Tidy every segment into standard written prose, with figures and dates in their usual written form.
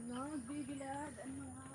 Nagbibilad ang mga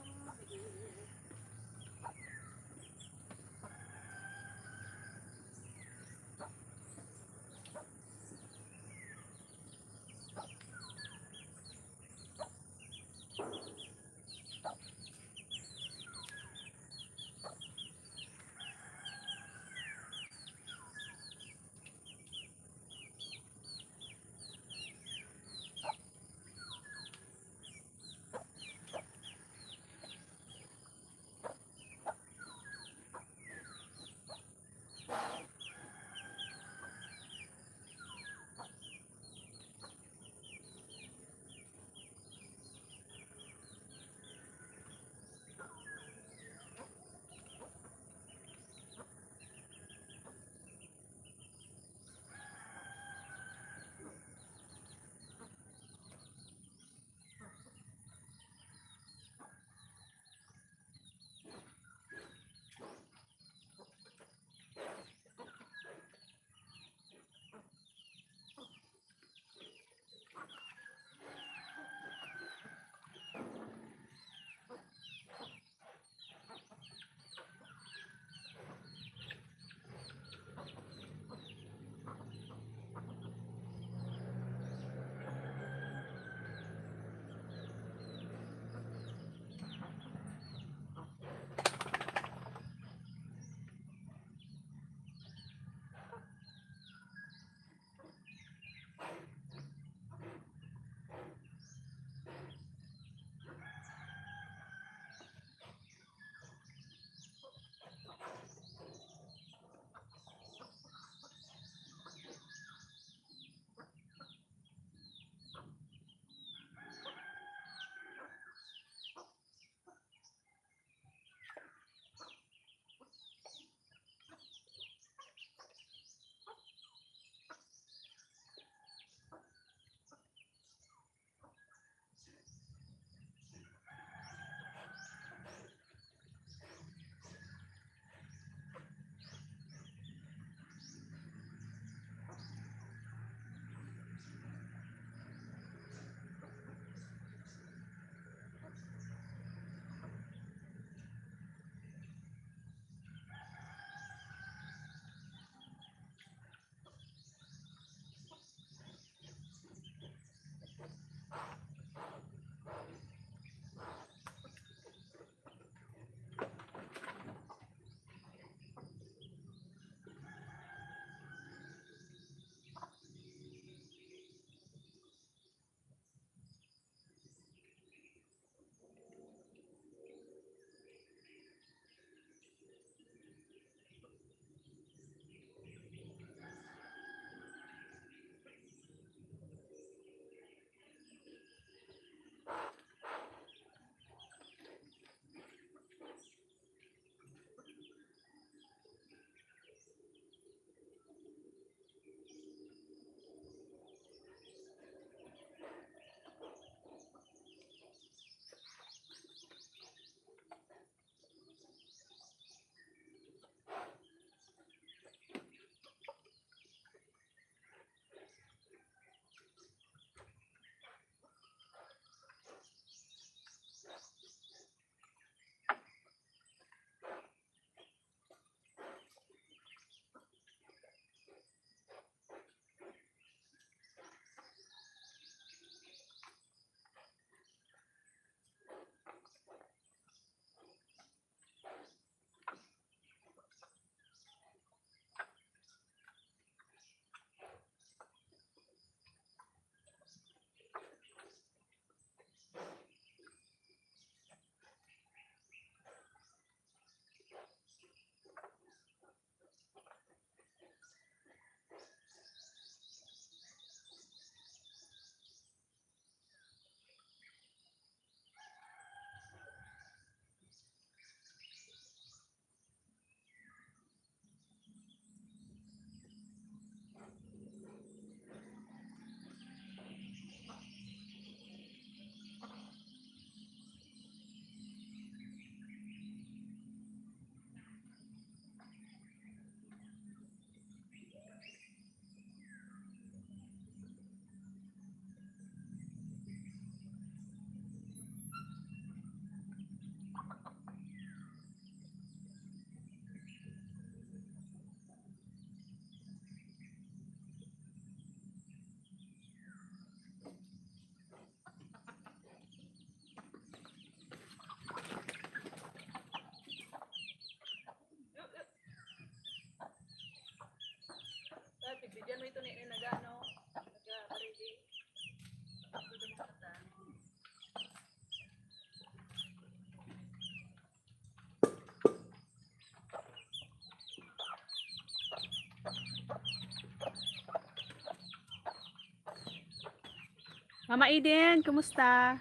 Mama Eden, kumusta?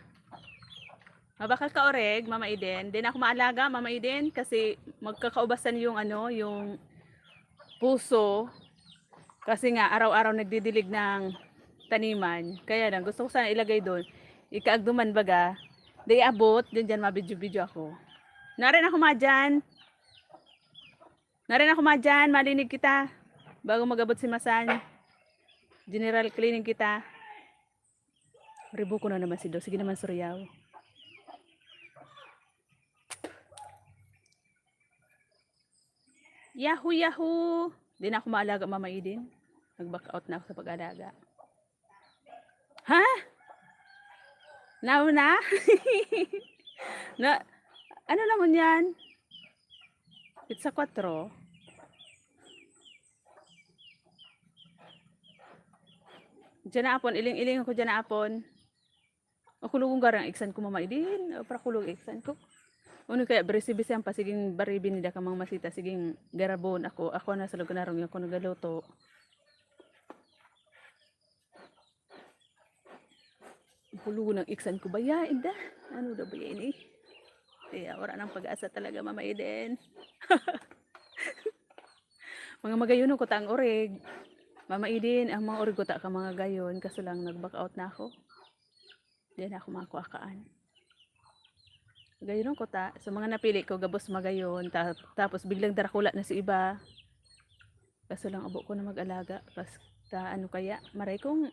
Mabakal ka oreg, Mama Eden. Din ako maalaga, Mama Eden, kasi magkakaubasan yung yung puso. Kasi nga araw-araw nagdidilig ng taniman. Kaya lang gusto ko sana ilagay doon. Ikaagduman baga. Di abot, din dyan mabidyo-bidyo ako. Narin ako madyan. Narin ako madyan, malinig kita. Bago magabot si Masan. General cleaning kita. Ribo ko na naman si Do. Sige naman, Suryaw. Yahoo, yahoo! Di na ako maalaga, Mama Eden. Nag-back out na ako sa pag-alaga. Ha? Now na? na? Ano naman yan? It's a 4. Diyan na apon, iling-iling ako dyan na apon. Ako lugong garang iksan ko, Mama Eden. Para kulog iksan ko. Ano kaya beresibisi ang pasiging baribin nila kamang masita. Siging garabon ako. Ako na sa lugar na rin ako nagaluto. Hulugo ng iksan ko ba ya, Inda? Ano daw ba yan eh? Kaya wala ng pag-asa talaga, Mama Eden. Mga magayon ko ta ang oreg. Mama Eden, ang mga oreg ko ta ka mga gayon. Kaso lang nag-back out na ako. Hindi na ako makuakaan. Gayon ko ta. Sa mga napili ko, gabos magayon. Tapos biglang darakula na si iba. Kaso lang abo ko na mag-alaga. Basta ano kaya, maray kong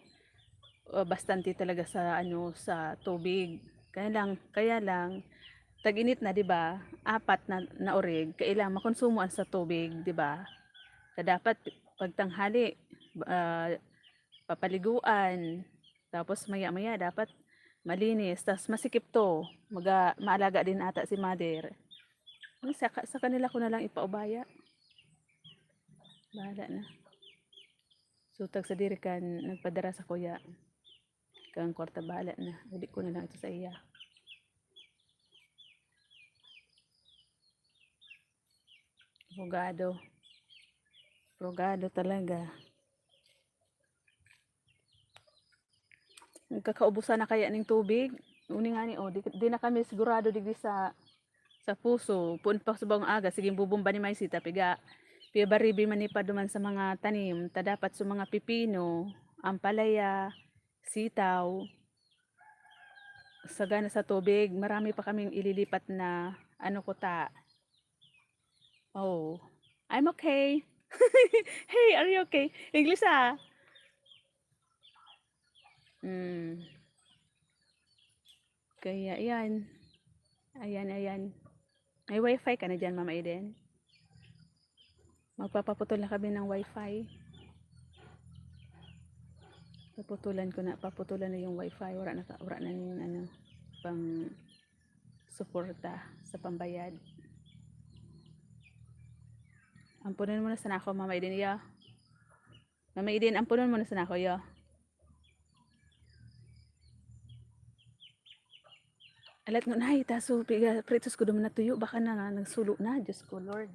bastante talaga sa sa tubig. Kaya lang tag-init na 'di ba? 4 na oreg kailangan makonsumoan sa tubig, 'di ba? Dapat pagtanghali papaliguan. Tapos maya-maya dapat malinis, tas masikip to. Maalaga din ata si mother. Sa kanila ko na lang ipaubaya. Bahala na. Sutag sa diri kan nagpadara sa kuya. Kang kwarta bahala na. Hindi ko na lang ito sa iya. Rogado. Rogado talaga. Nagkakaubusan na kaya ng tubig. Uni nga ni di na kami sigurado digdi sa puso. Puun pa sa bawang aga sige bubumba ni Maisita piga baribi man ni paduman sa mga tanim. Ta dapat sa mga pipino, ampalaya, sitaw. Sagana sa tubig, marami pa kaming ililipat na kuta. Oh, I'm okay. Hey, are you okay? English ah. Kaya yan. Ayan. May wifi ka na dyan, Mama Eden? Magpapaputol na kami ng wifi. Paputulan na yung wifi. Wala na yung pang suporta sa pambayad. Ampunin mo na sana ako, Mama Eden, ya. Mama Eden, ampunin mo na sana ako, ya. Alat nga na, taso, pritos ko naman natuyo, baka na nga, nagsulo na, Diyos ko, Lord.